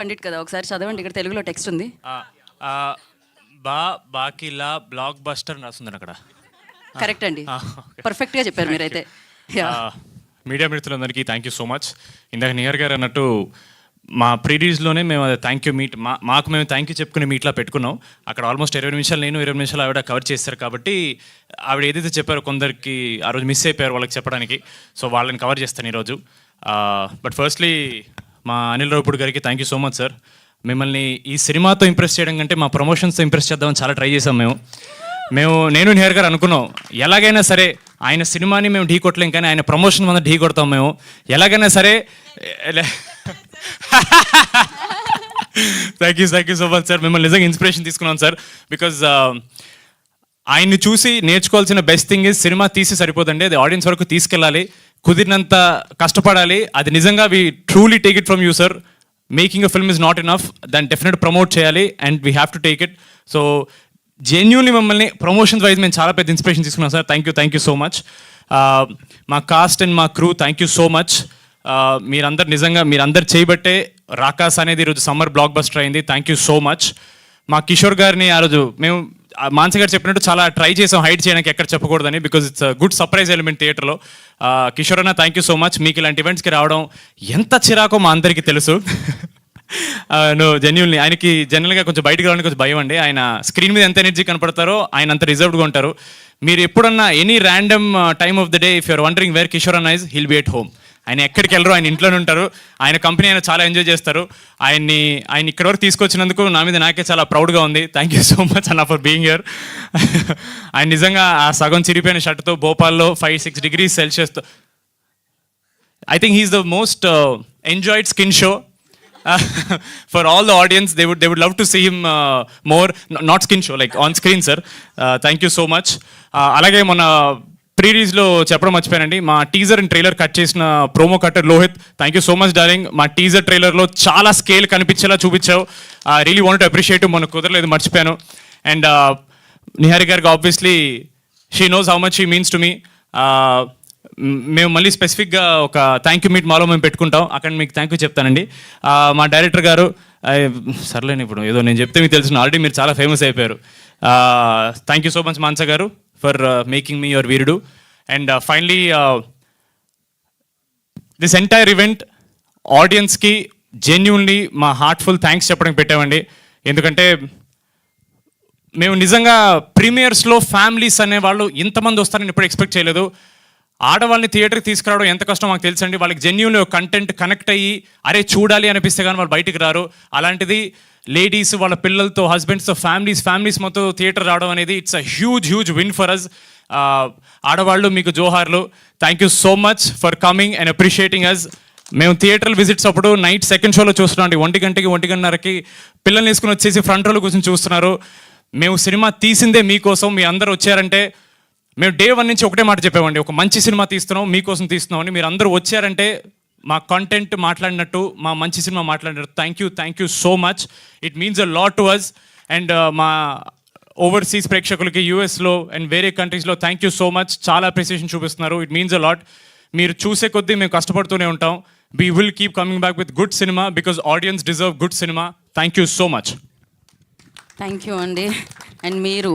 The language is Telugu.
పండిట్ కదా, ఒకసారి చదవండి. ఇక్కడ తెలుగులో టెక్స్ట్ ఉంది. బాకిలా బ్లాక్ బస్టర్ అని రాస్తుంది అక్కడ. కరెక్ట్ అండి, పర్ఫెక్ట్గా చెప్పారు మీరైతే. మీడియా మిత్రులందరికీ థ్యాంక్ యూ సో మచ్. ఇందాక నియర్ గారు అన్నట్టు మా ప్రీరీజ్లోనే మేము అది థ్యాంక్ యూ మీట్ మాకు మేము థ్యాంక్ యూ చెప్పుకునే మీట్లా పెట్టుకున్నాం. అక్కడ ఆల్మోస్ట్ 20 నిమిషాలు నేను, 20 నిమిషాలు ఆవిడ కవర్ చేస్తారు. కాబట్టి ఆవిడ ఏదైతే చెప్పారో కొందరికి ఆ రోజు మిస్ అయిపోయారు వాళ్ళకి చెప్పడానికి. సో వాళ్ళని కవర్ చేస్తాను ఈరోజు. బట్ ఫస్ట్లీ మా అనిల్ రావుపూడి గారికి thank you so much sir. మిమ్మల్ని ఈ సినిమాతో ఇంప్రెస్ చేయడం కంటే మా ప్రమోషన్స్తో ఇంప్రెస్ చేద్దామని చాలా ట్రై చేసాం నేను నియర్ గారు అనుకున్నాం ఎలాగైనా సరే ఆయన సినిమాని మేము ఢీ కొట్టలేం, కానీ ఆయన ప్రమోషన్ మీద ఢీ కొడతాం మేము ఎలాగైనా సరే. Thank you so much sir. మిమ్మల్ని నిజంగా ఇన్స్పిరేషన్ తీసుకున్నాం సార్. బికాజ్ ఆయన్ని చూసి నేర్చుకోవాల్సిన బెస్ట్ థింగ్ ఇస్ సినిమా తీసి సరిపోదండి, అది ఆడియన్స్ వరకు తీసుకెళ్ళాలి, కుదిరినంత కష్టపడాలి. అది నిజంగా we truly take it from you sir. Making a film is not enough, దాన్ని డెఫినెట్ ప్రమోట్ చేయాలి and we have to take it. So genuinely మమ్మల్ని ప్రమోషన్స్ వైజ్ మేము చాలా పెద్ద ఇన్స్పిరేషన్ తీసుకున్నాం sir. Thank you so much. మా కాస్ట్ అండ్ మా crew thank you so much. మీరందరు చేయబట్టే రాకాస్ అనేది ఈరోజు సమ్మర్ బ్లాక్ బస్టర్ అయింది. Thank you so much. మా కిషోర్ గారిని ఆ రోజు మేము మాన్స గారు చెప్పినట్టు చాలా ట్రై చేసాం హైడ్ చేయడానికి, ఎక్కడ చెప్పకూడదని, because it's good surprise element థియేటర్లో. కిషోర్ అన్న థ్యాంక్ యూ సో మచ్. మీకు ఇలాంటి ఈవెంట్స్కి రావడం ఎంత చిరాకో మా అందరికీ తెలుసు. జెన్యున్లీ ఆయనకి జనరల్గా కొంచెం బయటకు రావడానికి కొంచెం భయం అండి. ఆయన స్క్రీన్ మీద ఎంత ఎనర్జీ కనపడతారో ఆయన అంత రిజర్వ్డ్గా ఉంటారు. మీరు ఎప్పుడన్నా any random time of the day if you're wondering where Kishore అన్న is, he'll be at home. ఆయన ఎక్కడికి వెళ్ళరు, ఆయన ఇంట్లోనే ఉంటారు. ఆయన కంపెనీ ఆయన చాలా ఎంజాయ్ చేస్తారు. ఆయన ఇక్కడ వరకు తీసుకొచ్చినందుకు నా మీద నాకే చాలా ప్రౌడ్గా ఉంది. థ్యాంక్ యూ సో మచ్ అన్న ఫర్ బీయింగ్ హియర్. ఆయన నిజంగా ఆ సగం చిరిపోయిన షర్ట్తో భోపాల్లో 5-6 degrees Celsiusతో I think he is the most enjoyed skin show for all the audience. They would love to see him more, not skin show, like on screen sir. Thank you so much. అలాగే మన ప్రీరీజ్లో చెప్పడం మర్చిపోయానండి, మా టీజర్ అండ్ ట్రైలర్ కట్ చేసిన promo cutter Lohith, thank you so much darling. మా టీజర్ ట్రైలర్లో చాలా స్కేల్ కనిపించేలా చూపించావు. Really want to appreciate. మనకు కుదరలేదు, మర్చిపోయాను. అండ్ నిహారి గారికి obviously she knows how much she means to me. మేము మళ్ళీ స్పెసిఫిక్గా ఒక థ్యాంక్ యూ మీట్ మాలో మేము పెట్టుకుంటాం, అక్కడ మీకు థ్యాంక్ యూ చెప్తానండి. మా డైరెక్టర్ గారు సర్లేని ఇప్పుడు ఏదో నేను చెప్తే మీకు తెలుసు, ఆల్రెడీ మీరు చాలా ఫేమస్ అయిపోయారు. థ్యాంక్ యూ సో మచ్ మాన్స గారు for making me your Veerudu. And finally this entire event ఆడియన్స్కి జెన్యూన్లీ మా హార్ట్ఫుల్ థ్యాంక్స్ చెప్పడానికి పెట్టామండి. ఎందుకంటే మేము నిజంగా ప్రీమియర్స్లో ఫ్యామిలీస్ అనేవాళ్ళు ఇంతమంది వస్తారని ఎప్పుడు ఎక్స్పెక్ట్ చేయలేదు. ఆడవాళ్ళని థియేటర్కి తీసుకురావడం ఎంత కష్టం మాకు తెలుసండి. వాళ్ళకి జెన్యూన్ కంటెంట్ కనెక్ట్ అయ్యి అరే చూడాలి అనిపిస్తే కానీ వాళ్ళు బయటికి రారు. అలాంటిది లేడీస్ వాళ్ళ పిల్లలతో, హస్బెండ్స్తో, ఫ్యామిలీస్ మొత్తం థియేటర్ రావడం అనేది it's a huge win for us. ఆడవాళ్ళు మీకు జోహార్లు. Thank you so much for coming and appreciating us. మేము థియేటర్ విజిట్స్ అప్పుడు నైట్ సెకండ్ షోలో చూస్తున్నాం అండి, 1 గంటకి 1:30కి పిల్లల్ని వేసుకుని వచ్చేసి ఫ్రంట్ రోలో కూర్చొని చూస్తున్నారు. మేము సినిమా తీసిందే మీకోసం, మీ అందరూ వచ్చారంటే మేము డే 1 నుంచి ఒకటే మాట చెప్పామండి, ఒక మంచి సినిమా తీస్తున్నాం, మీకోసం తీస్తున్నాం అని. మీరు అందరూ వచ్చారంటే మా కంటెంట్ మాట్లాడినట్టు, మా మంచి సినిమా మాట్లాడినట్టు. Thank you so much. It means a lot to us. And మా ఓవర్సీస్ ప్రేక్షకులకి యూఎస్లో అండ్ వేరే కంట్రీస్లో థ్యాంక్ యూ సో మచ్. చాలా అప్రిసియేషన్ చూపిస్తున్నారు. It means a lot. మీరు చూసే కొద్దీ మేము కష్టపడుతూనే ఉంటాం. We will keep coming back with good cinema because audience deserve good cinema. Thank you so much. Thank you అండి. అండ్ మీరు